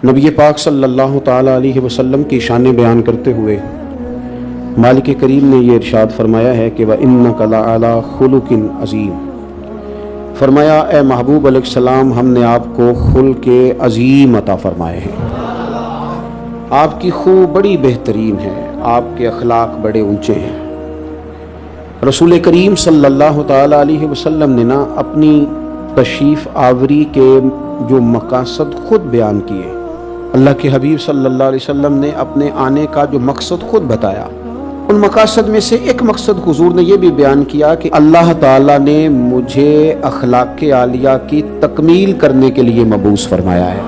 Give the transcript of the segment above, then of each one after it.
نبی پاک صلی اللہ تعالیٰ علیہ وسلم کی شان بیان کرتے ہوئے مالک کریم نے یہ ارشاد فرمایا ہے کہ وَإِنَّكَ لَعَلَىٰ خُلُقٍ عَظِيمٍ، فرمایا اے محبوب علیہ السلام ہم نے آپ کو خلق عظیم عطا فرمائے ہیں، آپ کی خو بڑی بہترین ہے، آپ کے اخلاق بڑے اونچے ہیں۔ رسول کریم صلی اللہ تعالیٰ علیہ وسلم نے اپنی تشریف آوری کے جو مقاصد خود بیان کیے، اللہ کے حبیب صلی اللہ علیہ وسلم نے اپنے آنے کا جو مقصد خود بتایا، ان مقاصد میں سے ایک مقصد حضور نے یہ بھی بیان کیا کہ اللہ تعالیٰ نے مجھے اخلاق عالیہ کی تکمیل کرنے کے لیے مبعوث فرمایا ہے،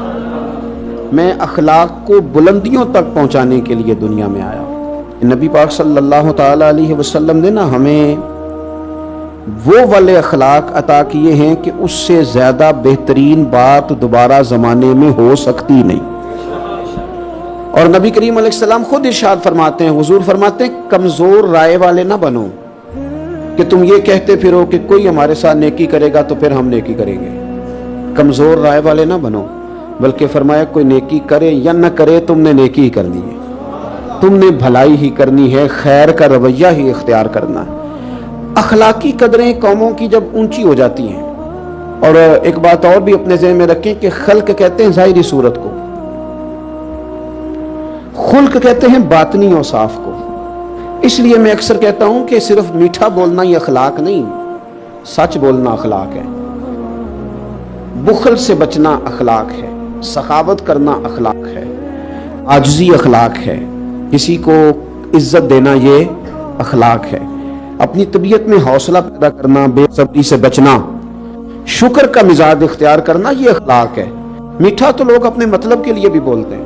میں اخلاق کو بلندیوں تک پہنچانے کے لیے دنیا میں آیا۔ نبی پاک صلی اللہ تعالیٰ علیہ وسلم نے ہمیں وہ والے اخلاق عطا کیے ہیں کہ اس سے زیادہ بہترین بات دوبارہ زمانے میں ہو سکتی نہیں۔ اور نبی کریم علیہ السلام خود ارشاد فرماتے ہیں، حضور فرماتے ہیں کمزور رائے والے نہ بنو کہ تم یہ کہتے پھرو کہ کوئی ہمارے ساتھ نیکی کرے گا تو پھر ہم نیکی کریں گے۔ کمزور رائے والے نہ بنو، بلکہ فرمایا کوئی نیکی کرے یا نہ کرے تم نے نیکی ہی کرنی ہے، تم نے بھلائی ہی کرنی ہے، خیر کا رویہ ہی اختیار کرنا ہے۔ اخلاقی قدریں قوموں کی جب اونچی ہو جاتی ہیں، اور ایک بات اور بھی اپنے ذہن میں رکھیں کہ خلق کہتے ہیں ظاہری صورت کو، خلق کہتے ہیں باطنی اوصاف کو۔ اس لیے میں اکثر کہتا ہوں کہ صرف میٹھا بولنا یہ اخلاق نہیں، سچ بولنا اخلاق ہے، بخل سے بچنا اخلاق ہے، سخاوت کرنا اخلاق ہے، عاجزی اخلاق ہے، کسی کو عزت دینا یہ اخلاق ہے، اپنی طبیعت میں حوصلہ پیدا کرنا، بے صبری سے بچنا، شکر کا مزاج اختیار کرنا یہ اخلاق ہے۔ میٹھا تو لوگ اپنے مطلب کے لیے بھی بولتے ہیں،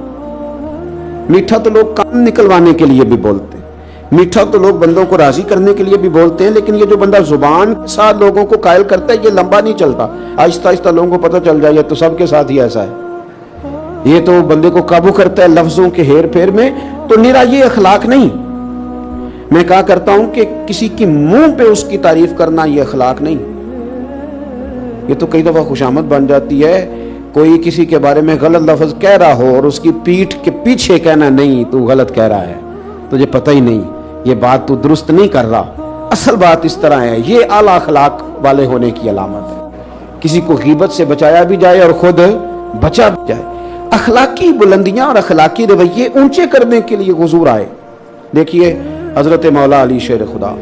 میٹھا تو لوگ کام نکلوانے کے لیے بھی بولتے ہیں، میٹھا تو لوگ بندوں کو راضی کرنے کے لیے بھی بولتے ہیں، لیکن یہ جو بندہ زبان کے ساتھ لوگوں کو قائل کرتا ہے یہ لمبا نہیں چلتا، آہستہ آہستہ لوگوں کو پتہ چل جائے یہ تو سب کے ساتھ ہی ایسا ہے، یہ تو بندے کو قابو کرتا ہے لفظوں کے ہیر پھیر میں، تو نرا یہ اخلاق نہیں۔ میں کہا کرتا ہوں کہ کسی کی منہ پہ اس کی تعریف کرنا یہ اخلاق نہیں، یہ تو کئی دفعہ خوشامد بن جاتی ہے، کوئی کسی کے بارے میں غلط لفظ کہہ رہا ہو اور اس کی پیٹھ کے پیچھے کہنا نہیں تو غلط کہہ رہا ہے، تجھے پتہ ہی نہیں، یہ بات تو درست نہیں کر رہا، اصل بات اس طرح ہے، یہ اعلیٰ اخلاق والے ہونے کی علامت ہے۔ کسی کو غیبت سے بچایا بھی جائے اور خود بچا بھی جائے۔ اخلاقی بلندیاں اور اخلاقی رویے اونچے کرنے کے لیے حضور آئے۔ دیکھیے حضرت مولا علی شیر خدا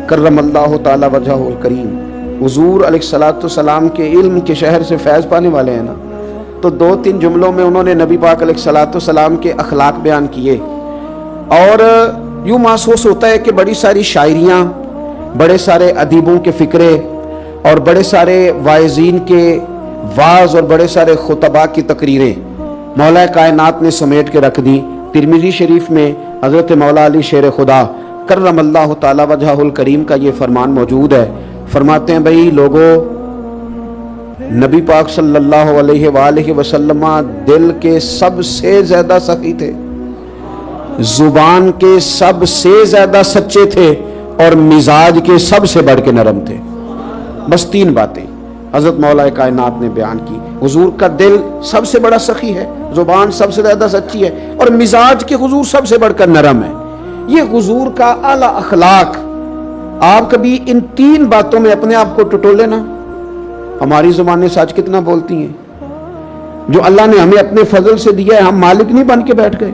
کرم اللہ تعالی وجہہ الکریم، حضور علیہ السلام کے علم کے شہر سے فیض پانے والے ہیں تو 2-3 جملوں میں انہوں نے نبی پاک علیہ السلام کے اخلاق بیان کیے، اور یوں محسوس ہوتا ہے کہ بڑی ساری شاعریاں، بڑے سارے ادیبوں کے فکرے اور بڑے سارے واعظین کے واعظ اور بڑے سارے خطباء کی تقریریں مولا کائنات نے سمیٹ کے رکھ دی۔ ترمذی شریف میں حضرت مولا علی شیر خدا کرم اللہ تعالی وجہہ الکریم کا یہ فرمان موجود ہے، فرماتے ہیں بھئی لوگوں، نبی پاک صلی اللہ علیہ وآلہ وسلم دل کے سب سے زیادہ سخی تھے، زبان کے سب سے زیادہ سچے تھے، اور مزاج کے سب سے بڑھ کے نرم تھے۔ بس 3 باتیں حضرت مولا کائنات نے بیان کی۔ حضور کا دل سب سے بڑا سخی ہے، زبان سب سے زیادہ سچی ہے، اور مزاج کے حضور سب سے بڑھ کر نرم ہے۔ یہ حضور کا اعلیٰ اخلاق۔ آپ کبھی ان 3 باتوں میں اپنے آپ کو ٹٹولے نا۔ ہماری زبانیں سچ کتنا بولتی ہیں، جو اللہ نے ہمیں اپنے فضل سے دیا ہے، ہم مالک نہیں بن کے بیٹھ گئے،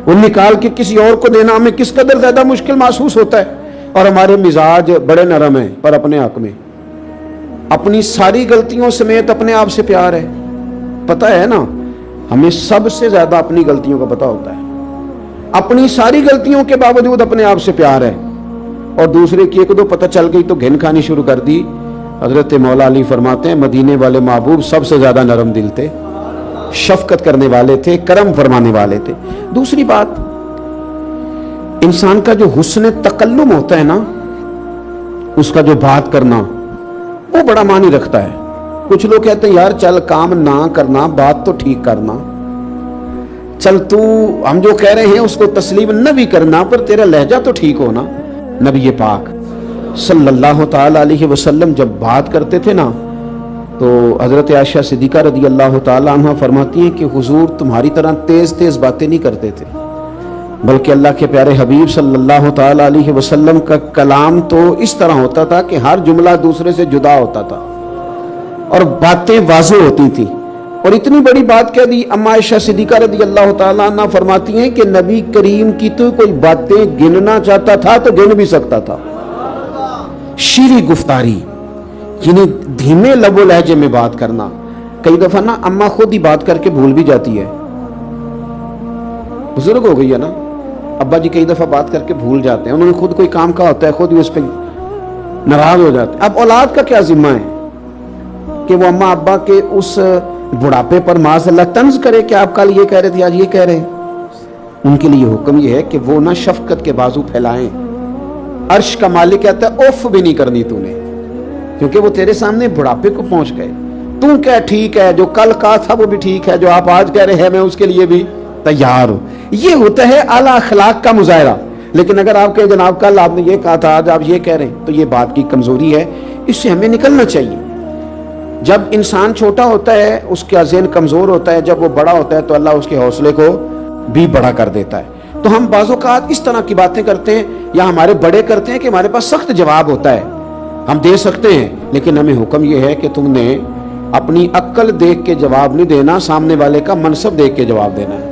وہ نکال کے کسی اور کو دینا ہمیں کس قدر زیادہ مشکل محسوس ہوتا ہے، اور ہمارے مزاج بڑے نرم ہیں، پر اپنے حق میں اپنی ساری غلطیوں سمیت اپنے آپ سے پیار ہے۔ پتہ ہے نا، ہمیں سب سے زیادہ اپنی غلطیوں کا پتہ ہوتا ہے، اپنی ساری غلطیوں کے باوجود اپنے آپ سے پیار ہے، اور دوسرے کی ایک دو پتہ چل گئی تو گھن کھانی شروع کر دی۔ حضرت مولا علی فرماتے ہیں مدینے والے محبوب سب سے زیادہ نرم دل تھے، شفقت کرنے والے تھے، کرم فرمانے والے تھے۔ دوسری بات، انسان کا جو حسن تکلم ہوتا ہے نا، اس کا جو بات کرنا، وہ بڑا معنی رکھتا ہے۔ کچھ لوگ کہتے ہیں یار چل کام نہ کرنا، بات تو ٹھیک کرنا، چل تو ہم جو کہہ رہے ہیں اس کو تسلیم نہ بھی کرنا، پر تیرا لہجہ تو ٹھیک ہونا۔ نبی پاک صلی اللہ تعالی علیہ وسلم جب بات کرتے تھے نا تو حضرت عائشہ صدیقہ رضی اللہ تعالی عنہ فرماتی ہیں کہ حضور تمہاری طرح تیز تیز باتیں نہیں کرتے تھے، بلکہ اللہ کے پیارے حبیب صلی اللہ تعالی علیہ وسلم کا کلام تو اس طرح ہوتا تھا کہ ہر جملہ دوسرے سے جدا ہوتا تھا اور باتیں واضح ہوتی تھیں۔ اور اتنی بڑی بات کہہ دی، اما عائشہ صدیقہ رضی اللہ تعالیٰ عنہ فرماتی ہیں کہ نبی کریم کی تو کوئی باتیں گننا چاہتا تھا تو گن بھی سکتا تھا۔ شیریں گفتاری یعنی دھیمے لب و لہجے میں بات کرنا۔ کئی دفعہ نا اما خود ہی بات کر کے بھول بھی جاتی ہے، بزرگ ہو گئی ہے نا، ابا جی کئی دفعہ بات کر کے بھول جاتے ہیں، انہوں نے خود کوئی کام کہا ہوتا ہے، خود ہی اس پہ ناراض ہو جاتے ہیں۔ اب اولاد کا کیا ذمہ ہے کہ وہ اما ابا کے اس بڑھاپے پر معاذ اللہ طنز کرے کہ آپ کل یہ کہہ رہے تھے آج یہ کہہ رہے ہیں۔ ان کے لیے حکم یہ ہے کہ وہ نہ شفقت کے بازو پھیلائیں۔ عرش کا مالک کہتا ہے اوف بھی نہیں کرنی تو نے، کیونکہ وہ تیرے سامنے بڑھاپے کو پہنچ گئے۔ تو کہہ ٹھیک ہے، جو کل کہا تھا وہ بھی ٹھیک ہے، جو آپ آج کہہ رہے ہیں میں اس کے لیے بھی تیار ہوں۔ یہ ہوتا ہے اعلیٰ اخلاق کا مظاہرہ۔ لیکن اگر آپ کہیں جناب کل آپ نے یہ کہا تھا آج آپ یہ کہہ رہے ہیں، تو یہ بات کی کمزوری ہے، اس سے ہمیں نکلنا چاہیے۔ جب انسان چھوٹا ہوتا ہے اس کا ذہن کمزور ہوتا ہے، جب وہ بڑا ہوتا ہے تو اللہ اس کے حوصلے کو بھی بڑا کر دیتا ہے۔ تو ہم بعض اوقات اس طرح کی باتیں کرتے ہیں یا ہمارے بڑے کرتے ہیں کہ ہمارے پاس سخت جواب ہوتا ہے، ہم دے سکتے ہیں، لیکن ہمیں حکم یہ ہے کہ تم نے اپنی عقل دیکھ کے جواب نہیں دینا، سامنے والے کا منصب دیکھ کے جواب دینا ہے۔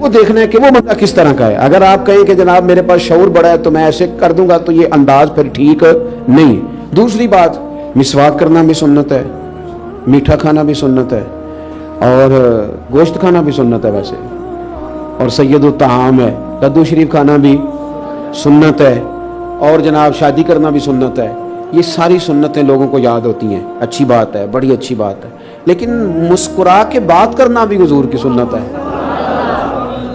وہ دیکھنا ہے کہ وہ بندہ کس طرح کا ہے۔ اگر آپ کہیں کہ جناب میرے پاس شعور بڑا ہے تو میں ایسے کر دوں گا تو یہ انداز پھر ٹھیک نہیں۔ دوسری بات، مسواک کرنا بھی سنت ہے، میٹھا کھانا بھی سنت ہے، اور گوشت کھانا بھی سنت ہے ویسے، اور سید الطعام ہے، کدو شریف کھانا بھی سنت ہے، اور جناب شادی کرنا بھی سنت ہے۔ یہ ساری سنتیں لوگوں کو یاد ہوتی ہیں، اچھی بات ہے، بڑی اچھی بات ہے، لیکن مسکرا کے بات کرنا بھی حضور کی سنت ہے،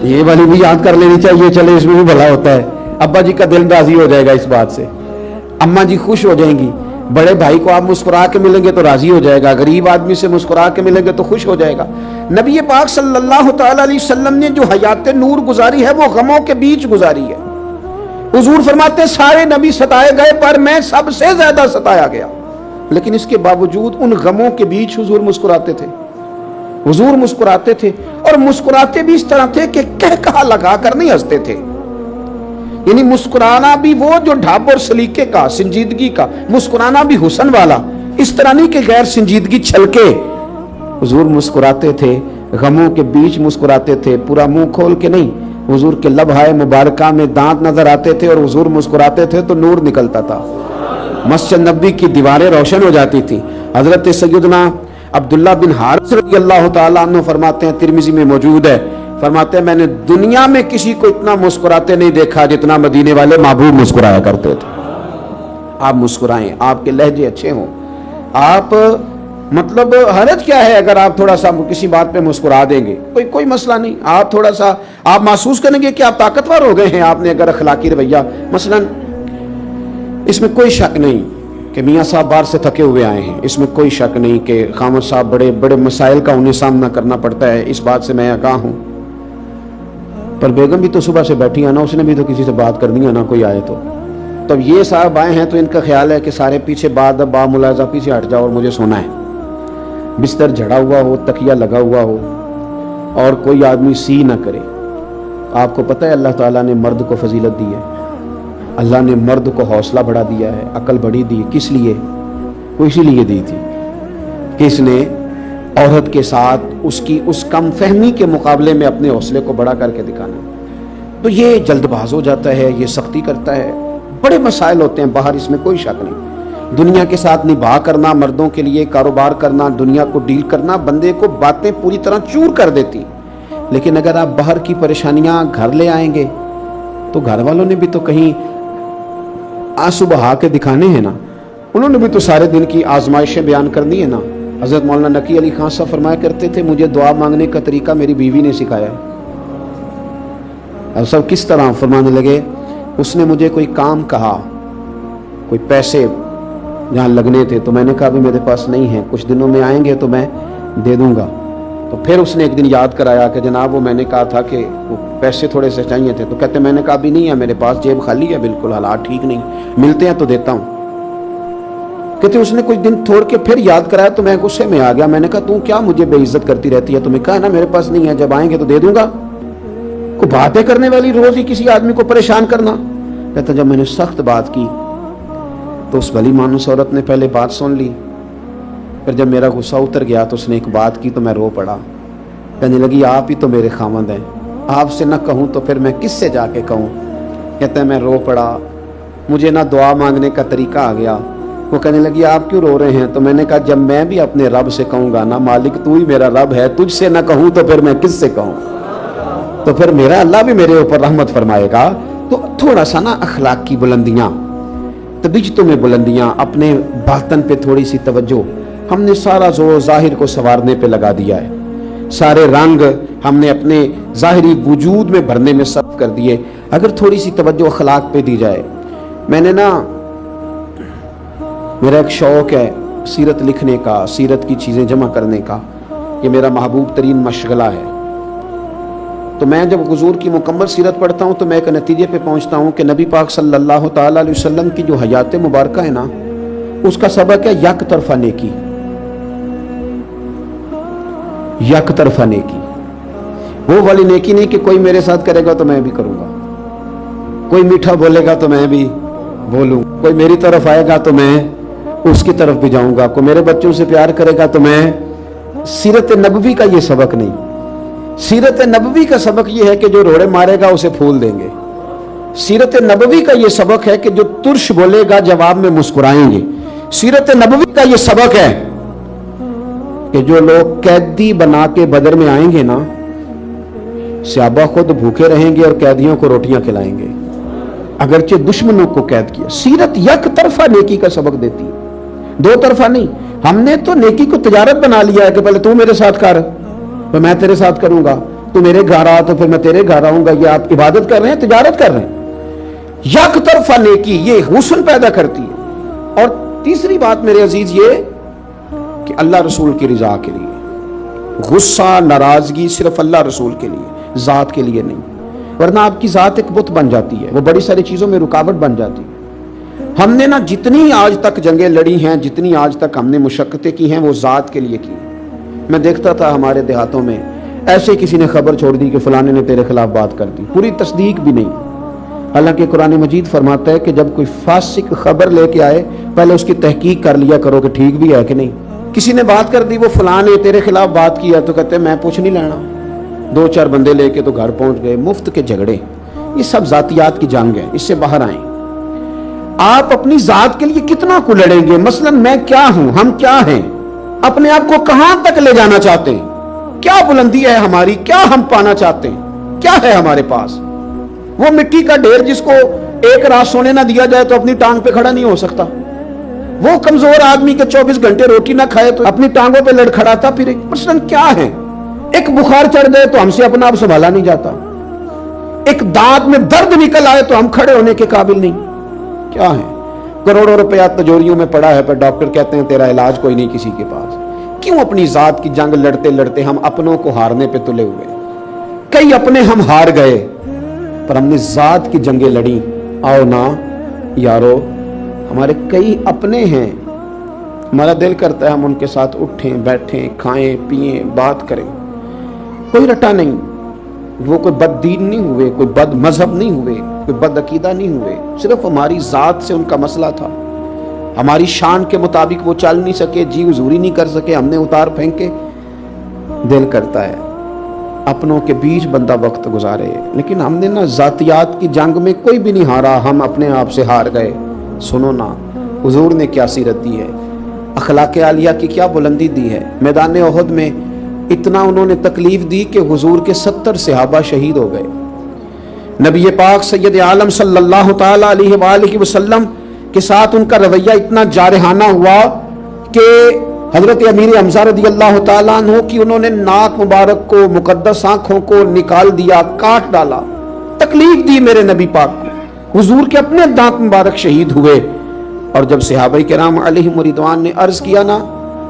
یہ والی بھی یاد کر لینی چاہیے۔ چلے اس میں بھی بھلا ہوتا ہے، ابا جی کا دل راضی ہو جائے گا اس بات سے، اماں جی خوش ہو جائیں گی، بڑے بھائی کو آپ مسکرا کے ملیں گے تو راضی ہو جائے گا، غریب آدمی سے مسکرا کے ملیں گے تو خوش ہو جائے گا۔ نبی پاک صلی اللہ تعالی علیہ وسلم نے جو حیات نور گزاری ہے وہ غموں کے بیچ گزاری ہے۔ حضور فرماتے ہیں سارے نبی ستائے گئے پر میں سب سے زیادہ ستایا گیا، لیکن اس کے باوجود ان غموں کے بیچ حضور مسکراتے تھے۔ حضور مسکراتے تھے، اور مسکراتے بھی اس طرح تھے کہ کہا لگا کر نہیں ہنستے تھے، یعنی مسکرانا بھی وہ جو ڈھاب اور سلیقے کا، سنجیدگی کا، مسکرانا بھی حسن والا، اس طرح نہیں کہ غیر سنجیدگی چھلکے۔ حضور مسکراتے تھے، غموں کے بیچ مسکراتے تھے، پورا منہ کھول کے نہیں۔ حضور کے لبہائے مبارکہ میں دانت نظر آتے تھے، اور حضور مسکراتے تھے تو نور نکلتا تھا، مسجد نبوی کی دیواریں روشن ہو جاتی تھی۔ حضرت سیدنا عبداللہ بن حارث رضی اللہ تعالیٰ عنہ فرماتے ہیں، ترمذی میں موجود ہے، فرماتے ہیں میں نے دنیا میں کسی کو اتنا مسکراتے نہیں دیکھا جتنا مدینے والے محبوب مسکرایا کرتے تھے۔ آپ مسکرائیں، آپ کے لہجے اچھے ہوں، آپ مطلب حرج کیا ہے اگر آپ تھوڑا سا کسی بات پہ مسکرا دیں گے، کوئی مسئلہ نہیں۔ آپ تھوڑا سا آپ محسوس کریں گے کہ آپ طاقتور ہو گئے ہیں، آپ نے اگر اخلاقی رویہ، مثلا اس میں کوئی شک نہیں کہ میاں صاحب باہر سے تھکے ہوئے آئے ہیں، اس میں کوئی شک نہیں کہ خامد صاحب بڑے بڑے مسائل کا انہیں سامنا کرنا پڑتا ہے، اس بات سے میں آگاہ ہوں، پر بیگم بھی تو صبح سے بیٹھی ہے نا، اس نے بھی تو کسی سے بات کرنی ہے نا، کوئی آئے تو اب یہ صاحب آئے ہیں تو ان کا خیال ہے کہ سارے پیچھے با ملاحظہ پیچھے ہٹ جاؤ اور مجھے سونا ہے، بستر جھڑا ہوا ہو، تکیہ لگا ہوا ہو، اور کوئی آدمی سی نہ کرے۔ آپ کو پتہ ہے اللہ تعالیٰ نے مرد کو فضیلت دی ہے، اللہ نے مرد کو حوصلہ بڑھا دیا ہے، عقل بڑھی دی، کس لیے؟ وہ اسی لیے دی تھی کہ اس نے عورت کے ساتھ اس کی اس کم فہمی کے مقابلے میں اپنے حوصلے کو بڑا کر کے دکھانا۔ تو یہ جلد باز ہو جاتا ہے، یہ سختی کرتا ہے، بڑے مسائل ہوتے ہیں باہر، اس میں کوئی شک نہیں۔ دنیا کے ساتھ نباہ کرنا، مردوں کے لیے کاروبار کرنا، دنیا کو ڈیل کرنا، بندے کو باتیں پوری طرح چور کر دیتی، لیکن اگر آپ باہر کی پریشانیاں گھر لے آئیں گے تو گھر والوں نے بھی تو کہیں آنسو بہا کے دکھانے ہیں نا، انہوں نے بھی تو سارے دن کی آزمائشیں بیان کرنی ہے نا۔ حضرت مولانا نقی علی خان صاحب فرمایا کرتے تھے مجھے دعا مانگنے کا طریقہ میری بیوی نے سکھایا ہے۔ اور سب کس طرح فرمانے لگے، اس نے مجھے کوئی کام کہا، کوئی پیسے جہاں لگنے تھے تو میں نے کہا بھی میرے پاس نہیں ہے، کچھ دنوں میں آئیں گے تو میں دے دوں گا۔ تو پھر اس نے ایک دن یاد کرایا کہ جناب وہ میں نے کہا تھا کہ وہ پیسے تھوڑے سے چاہیے تھے، تو کہتے میں نے کہا بھی نہیں ہے میرے پاس، جیب خالی ہے، بالکل حالات ٹھیک نہیں، ملتے ہیں تو دیتا ہوں۔ کہتے اس نے کچھ دن چھوڑ کے پھر یاد کرایا تو میں غصے میں آ گیا. میں نے کہا تو کیا مجھے بے عزت کرتی رہتی ہے؟ تمہیں کہا نا میرے پاس نہیں ہے, جب آئیں گے تو دے دوں گا. کوئی باتیں کرنے والی روز ہی کسی آدمی کو پریشان کرنا. کہتا جب میں نے سخت بات کی تو اس بھلی مانوس عورت نے پہلے بات سن لی, پھر جب میرا غصہ اتر گیا تو اس نے ایک بات کی تو میں رو پڑا. کہنے لگی آپ ہی تو میرے خاوند ہیں, آپ سے نہ کہوں تو پھر میں کس سے جا کے کہوں. کہتے ہیں میں رو پڑا, مجھے نہ دعا مانگنے کا طریقہ آ گیا. وہ کہنے لگی آپ کیوں رو رہے ہیں؟ تو میں نے کہا جب میں بھی اپنے رب سے کہوں گا نا مالک تو ہی میرا رب ہے, تجھ سے نہ کہوں تو پھر میں کس سے کہوں, تو پھر میرا اللہ بھی میرے اوپر رحمت فرمائے گا. تو تھوڑا سا نا اخلاق کی بلندیاں, طبیعتوں میں بلندیاں, اپنے باطن پہ تھوڑی سی توجہ. ہم نے سارا زور ظاہر کو سنوارنے پہ لگا دیا ہے, سارے رنگ ہم نے اپنے ظاہری وجود میں بھرنے میں صرف کر دیے. اگر تھوڑی سی توجہ اخلاق پہ دی جائے. میں نے نا میرا ایک شوق ہے سیرت لکھنے کا, سیرت کی چیزیں جمع کرنے کا, یہ میرا محبوب ترین مشغلہ ہے. تو میں جب حضور کی مکمل سیرت پڑھتا ہوں تو میں ایک نتیجے پہ پہنچتا ہوں کہ نبی پاک صلی اللہ تعالیٰ علیہ وسلم کی جو حیات مبارکہ ہے نا, اس کا سبق ہے یک طرفہ نیکی. یک طرفہ نیکی, وہ والی نیکی نہیں کہ کوئی میرے ساتھ کرے گا تو میں بھی کروں گا, کوئی میٹھا بولے گا تو میں بھی بولوں, کوئی میری طرف آئے گا تو میں اس کی طرف بھی جاؤں گا, کوئی میرے بچوں سے پیار کرے گا تو میں. سیرت نبوی کا یہ سبق نہیں. سیرت نبوی کا سبق یہ ہے کہ جو روڑے مارے گا اسے پھول دیں گے. سیرت نبوی کا یہ سبق ہے کہ جو ترش بولے گا جواب میں مسکرائیں گے. سیرت نبوی کا یہ سبق ہے کہ جو لوگ قیدی بنا کے بدر میں آئیں گے نا, صحابہ خود بھوکے رہیں گے اور قیدیوں کو روٹیاں کھلائیں گے, اگرچہ دشمنوں کو قید کیا. سیرت یک طرفہ نیکی کا سبق دیتی ہے, دو طرفہ نہیں. ہم نے تو نیکی کو تجارت بنا لیا ہے کہ پہلے تو میرے ساتھ کر تو میں تیرے ساتھ کروں گا, تو میرے گھر آ تو پھر میں تیرے گھر آؤں گا. یہ آپ عبادت کر رہے ہیں, تجارت کر رہے ہیں. یک طرفہ نیکی یہ حسن پیدا کرتی ہے. اور تیسری بات میرے عزیز یہ کہ اللہ رسول کی رضا کے لیے. غصہ ناراضگی صرف اللہ رسول کے لیے, ذات کے لیے نہیں, ورنہ آپ کی ذات ایک بت بن جاتی ہے, وہ بڑی ساری چیزوں میں رکاوٹ بن جاتی ہے. ہم نے نا جتنی آج تک جنگیں لڑی ہیں, جتنی آج تک ہم نے مشقتیں کی ہیں, وہ ذات کے لیے کی. میں دیکھتا تھا ہمارے دیہاتوں میں ایسے کسی نے خبر چھوڑ دی کہ فلانے نے تیرے خلاف بات کر دی, پوری تصدیق بھی نہیں. حالانکہ قرآن مجید فرماتا ہے کہ جب کوئی فاسق خبر لے کے آئے پہلے اس کی تحقیق کر لیا کرو کہ ٹھیک بھی ہے کہ نہیں. کسی نے بات کر دی وہ فلاں نے تیرے خلاف بات کیا, تو کہتے ہیں میں پوچھ نہیں لینا, دو چار بندے لے کے تو گھر پہنچ گئے. مفت کے جھگڑے, یہ سب ذاتیات کی جنگ ہے, اس سے باہر آئیں. آپ اپنی ذات کے لیے کتنا کو لڑیں گے؟ مثلا میں کیا ہوں, ہم کیا ہیں, اپنے آپ کو کہاں تک لے جانا چاہتے ہیں, کیا بلندی ہے ہماری, کیا ہم پانا چاہتے ہیں, کیا ہے ہمارے پاس. وہ مٹی کا ڈھیر جس کو ایک رات سونے نہ دیا جائے تو اپنی ٹانگ پہ کھڑا نہیں ہو سکتا. وہ کمزور آدمی کے 24 گھنٹے روٹی نہ کھائے تو اپنی ٹانگوں پہ لڑکھڑاتا پھرے. مثلا کیا ہے, ایک بخار چڑھ گئے تو ہم سے اپنا آپ سنبھالا نہیں جاتا, ایک دانت میں درد نکل آئے تو ہم کھڑے ہونے کے قابل نہیں. کیا ہے, کروڑوں روپیہ تجوریوں میں پڑا ہے پر ڈاکٹر کہتے ہیں تیرا علاج کوئی نہیں کسی کے پاس. کیوں اپنی ذات کی جنگ لڑتے لڑتے ہم اپنوں کو ہارنے پہ تلے ہوئے. کئی اپنے ہم ہار گئے پر ہم نے ذات کی جنگیں لڑی. آؤ نا یارو, ہمارے کئی اپنے ہیں, ہمارا دل کرتا ہے ہم ان کے ساتھ اٹھیں بیٹھیں کھائیں پیئیں بات کریں. کوئی رٹا نہیں, وہ کوئی بد دین نہیں ہوئے, کوئی بد مذہب نہیں ہوئے, کوئی بد عقیدہ نہیں ہوئے, صرف ہماری ذات سے ان کا مسئلہ تھا. ہماری شان کے مطابق وہ چل نہیں سکے, جی حضوری نہیں کر سکے, ہم نے اتار پھینکے. دل کرتا ہے اپنوں کے بیچ بندہ وقت گزارے, لیکن ہم نے نا ذاتیات کی جنگ میں کوئی بھی نہیں ہارا, ہم اپنے آپ سے ہار گئے. سنو نا حضور نے کیا سیرت دی ہے, اخلاق عالیہ کی کیا بلندی دی ہے. میدان احد میں اتنا انہوں نے تکلیف دی کہ حضور کے 70 صحابہ شہید ہو گئے. نبی پاک سید عالم صلی اللہ تعالی علیہ وآلہ وسلم کے ساتھ ان کا رویہ اتنا جارحانہ ہوا کہ حضرت امیر حمزہ رضی اللہ تعالیٰ عنہ کی انہوں نے ناک مبارک کو, مقدس آنکھوں کو نکال دیا, کاٹ ڈالا, تکلیف دی میرے نبی پاک کو. حضور کے اپنے دانت مبارک شہید ہوئے. اور جب صحابہ کرام علیہم رضوان نے عرض کیا نا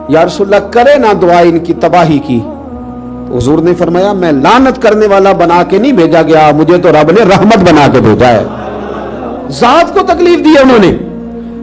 یا رسول اللہ کرے نا دعا ان کی تباہی کی, تو حضور نے فرمایا میں لعنت کرنے والا بنا کے نہیں بھیجا گیا, مجھے تو رب نے رحمت بنا کے بھیجا ہے. ذات کو تکلیف دی انہوں نے,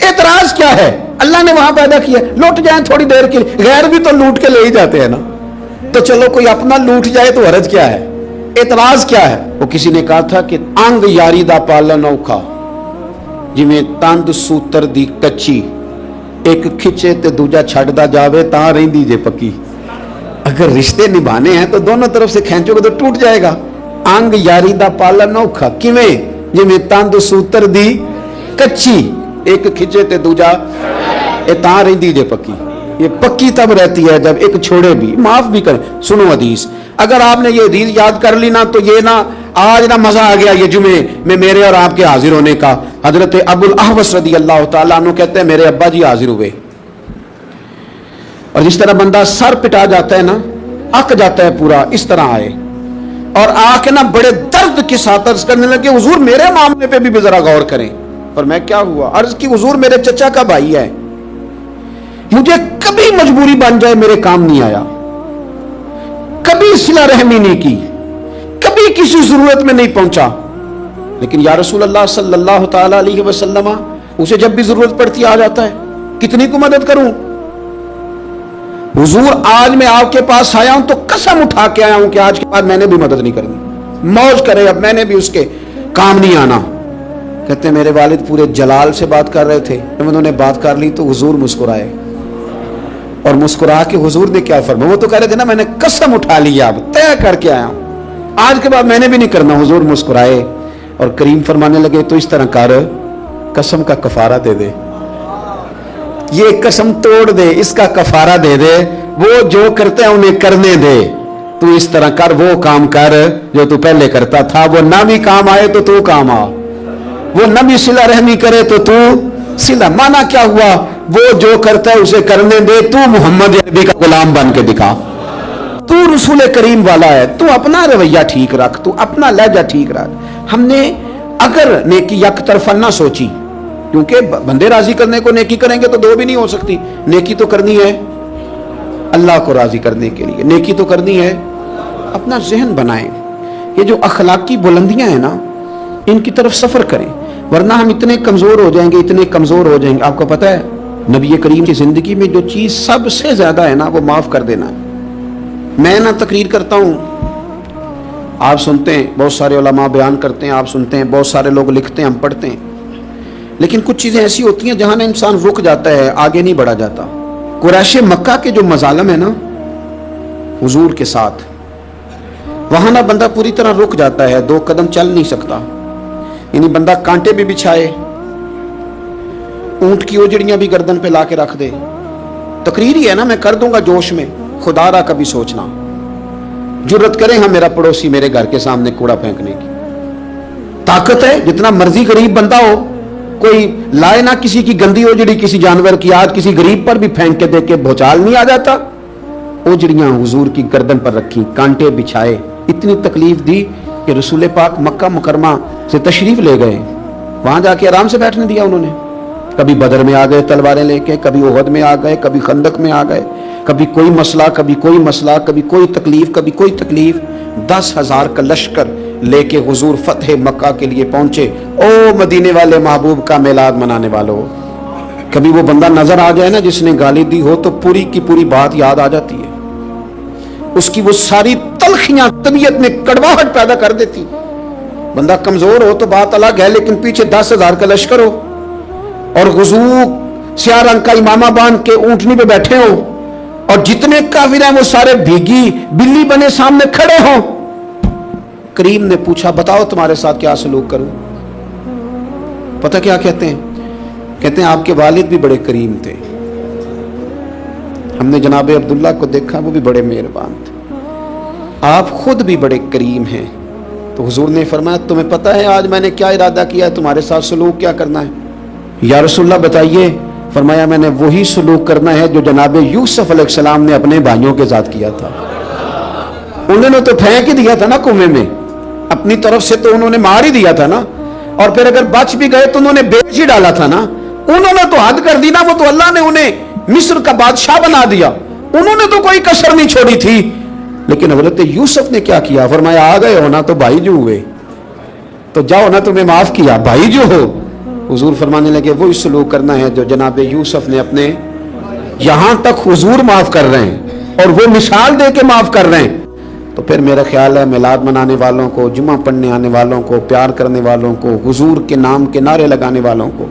اعتراض کیا ہے؟ اللہ نے وہاں پیدا کیا، لوٹ جائیں تھوڑی دیر کے لیے، غیر بھی تو لوٹ کے لے ہی جاتے ہیں نا، تو چلو کوئی اپنا لوٹ جائے تو حرج کیا ہے؟ اعتراض کیا ہے؟ وہ کسی نے کہا تھا کہ انگ یاری دا پالن اوکھا جویں تند سوتر دی کچی، ایک کھچے تے دوجا چھڑدا جاوے تاں رہندی جے پکی۔ اگر رشتے نبھانے ہیں تو دونوں طرف سے کھینچو گے تو ٹوٹ جائے گا۔ انگ یاری دا پالن اوکھا کیویں؟ جویں تند سوتر دی کچی، ایک کھچے تے دوجا اے تاں رہندی جے پکی۔ یہ پکی تب رہتی ہے جب ایک چھوڑے بھی، معاف بھی کرے۔ سنو حدیث، اگر آپ نے یہ حدیث یاد کر لی نا تو یہ نا آج نا مزہ آ گیا یہ جمعے میں میرے اور آپ کے حاضر ہونے کا۔ حضرت ابو الاحوص رضی اللہ تعالیٰ عنہ کہتے ہیں میرے ابا جی حاضر ہوئے، اور جس طرح بندہ سر پٹا جاتا ہے نا، اک جاتا ہے پورا، اس طرح آئے اور آ کے نا بڑے درد کے ساتھ عرض کرنے لگے حضور میرے معاملے پہ بھی ذرا غور کریں۔ اور میں کیا ہوا؟ عرض کی حضور میرے چچا کا بھائی ہے، مجھے کبھی مجبوری بن جائے میرے کام نہیں آیا، کبھی صلہ رحمی نہیں کی، کبھی کسی ضرورت میں نہیں پہنچا، لیکن یا رسول اللہ صلی اللہ تعالی علیہ وسلم اسے جب بھی ضرورت پڑتی آ جاتا ہے، کتنی کو مدد کروں؟ حضور آج میں آپ کے پاس آیا ہوں تو قسم اٹھا کے آیا ہوں کہ آج کے بعد میں نے بھی مدد نہیں کرنی، موج کرے اب میں نے بھی اس کے کام نہیں آنا۔ کہتے ہیں میرے والد پورے جلال سے بات کر رہے تھے، جب انہوں نے بات کر لی تو حضور مسکرائے، اور مسکرا کے حضور نے کیا فرمایا؟ وہ تو کہہ رہے تھے نا میں نے قسم اٹھا لی، اب طے کر کے آیا ہوں، آج کے بعد میں نے بھی نہیں کرنا۔ حضور مسکرائے اور کریم فرمانے لگے تو اس طرح کر، قسم کا کفارہ دے دے، یہ قسم توڑ دے، اس کا کفارہ دے دے، وہ جو کرتے ہیں انہیں کرنے دے، تو اس طرح کر، وہ کام کر جو تو پہلے کرتا تھا، وہ نہ بھی کام آئے تو کام آ، وہ نہ بھی صلہ رحمی کرے تو صلہ۔ مانا کیا ہوا؟ وہ جو کرتا ہے اسے کرنے دے، تو محمد عربی کا غلام بن کے دکھا، تو رسول کریم والا ہے، تو اپنا رویہ ٹھیک رکھ، تو اپنا لہجہ ٹھیک رکھ۔ ہم نے اگر نیکی یک طرفہ نہ سوچی، کیونکہ بندے راضی کرنے کو نیکی کریں گے تو دو بھی نہیں ہو سکتی، نیکی تو کرنی ہے اللہ کو راضی کرنے کے لیے، نیکی تو کرنی ہے۔ اپنا ذہن بنائیں، یہ جو اخلاقی بلندیاں ہیں نا ان کی طرف سفر کریں، ورنہ ہم اتنے کمزور ہو جائیں گے، اتنے کمزور ہو جائیں گے۔ آپ کو پتہ ہے نبی کریم کی زندگی میں جو چیز سب سے زیادہ ہے نا وہ معاف کر دینا ہے۔ میں نہ تقریر کرتا ہوں، آپ سنتے ہیں، بہت سارے علماء بیان کرتے ہیں، آپ سنتے ہیں، بہت سارے لوگ لکھتے ہیں، ہم پڑھتے ہیں، لیکن کچھ چیزیں ایسی ہوتی ہیں جہاں نہ انسان رک جاتا ہے، آگے نہیں بڑھا جاتا۔ قریش مکہ کے جو مظالم ہے نا حضور کے ساتھ، وہاں نہ بندہ پوری طرح رک جاتا ہے، دو قدم چل نہیں سکتا، یعنی بندہ کانٹے بھی بچھائے، اونٹ کی اوجڑیاں بھی گردن پہ لا کے رکھ دے، تقریر ہی ہے نا، میں کر دوں گا جوش میں، خدا را کبھی سوچنا، جرت کرے ہاں میرا پڑوسی میرے گھر کے سامنے کوڑا پھینکنے کی طاقت ہے، جتنا مرضی غریب بندہ ہو، کوئی لائے نہ کسی کی گندی اوجڑی کسی جانور کی، آج کسی غریب پر بھی پھینک کے دیکھ کے بھوچال نہیں آ جاتا۔ اوجڑیاں حضور کی گردن پر رکھی، کانٹے بچھائے، اتنی تکلیف دی کہ رسول پاک مکہ مکرمہ سے تشریف لے گئے، وہاں جا کے آرام سے بیٹھنے دیا انہوں نے۔ کبھی بدر میں آ گئے تلواریں لے کے، کبھی احد میں آ گئے، کبھی خندق میں آ گئے، کبھی کوئی مسئلہ، کبھی کوئی مسئلہ، کبھی کوئی تکلیف، کبھی کوئی تکلیف۔ 10,000 کا لشکر لے کے حضور فتح مکہ کے لیے پہنچے۔ او مدینے والے محبوب کا میلاد منانے والوں، کبھی وہ بندہ نظر آ جائے نا جس نے گالی دی ہو تو پوری کی پوری بات یاد آ جاتی ہے، اس کی وہ ساری تلخیاں طبیعت میں کڑواہٹ پیدا کر دیتی۔ بندہ کمزور ہو تو بات الگ ہے، لیکن پیچھے 10,000 کا لشکر ہو اور حضور سیاہ رنگ کا امامہ باندھ کے اونٹنی پہ بیٹھے ہو اور جتنے کافر ہیں وہ سارے بھیگی بلی بنے سامنے کھڑے ہوں۔ کریم نے پوچھا بتاؤ تمہارے ساتھ کیا سلوک کروں؟ پتہ کیا کہتے ہیں؟ کہتے ہیں آپ کے والد بھی بڑے کریم تھے، ہم نے جناب عبداللہ کو دیکھا وہ بھی بڑے مہربان تھے، آپ خود بھی بڑے کریم ہیں۔ تو حضور نے فرمایا تمہیں پتہ ہے آج میں نے کیا ارادہ کیا ہے، تمہارے ساتھ سلوک کیا کرنا ہے؟ یا رسول اللہ بتائیے۔ فرمایا میں نے وہی سلوک کرنا ہے جو جناب یوسف علیہ السلام نے اپنے بھائیوں کے ساتھ کیا تھا۔ انہوں نے تو پھینک ہی دیا تھا نا کنویں میں، اپنی طرف سے تو انہوں نے مار ہی دیا تھا نا، اور پھر اگر بچ بھی گئے تو انہوں نے بیچ ہی ڈالا تھا نا، انہوں نے تو حد کر دی نا، وہ تو اللہ نے انہیں مصر کا بادشاہ بنا دیا، انہوں نے تو کوئی کسر نہیں چھوڑی تھی۔ لیکن حضرت یوسف نے کیا کیا؟ فرمایا آ گئے ہو نا تو بھائی جو ہوئے، تو جاؤ نا، تمہیں معاف کیا، بھائی جو ہو۔ حضور فرمانے لگے وہی سلوک کرنا ہے جو جناب یوسف نے اپنے، یہاں تک حضور معاف کر رہے ہیں اور وہ مثال دے کے معاف کر رہے ہیں، تو پھر میرا خیال ہے میلاد منانے والوں کو، جمعہ پڑھنے آنے والوں کو، پیار کرنے والوں کو، حضور کے نام کے نعرے لگانے والوں کو،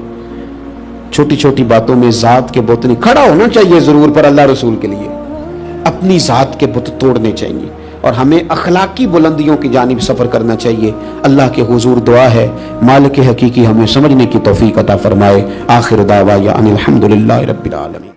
چھوٹی چھوٹی باتوں میں ذات کے بت نہیں، کھڑا ہونا چاہیے ضرور پر اللہ رسول کے لیے، اپنی ذات کے بت توڑنے چاہیے، اور ہمیں اخلاقی بلندیوں کی جانب سفر کرنا چاہیے۔ اللہ کے حضور دعا ہے مالک حقیقی ہمیں سمجھنے کی توفیق عطا فرمائے۔ آخر دعوایا ان الحمدللہ رب العالمین۔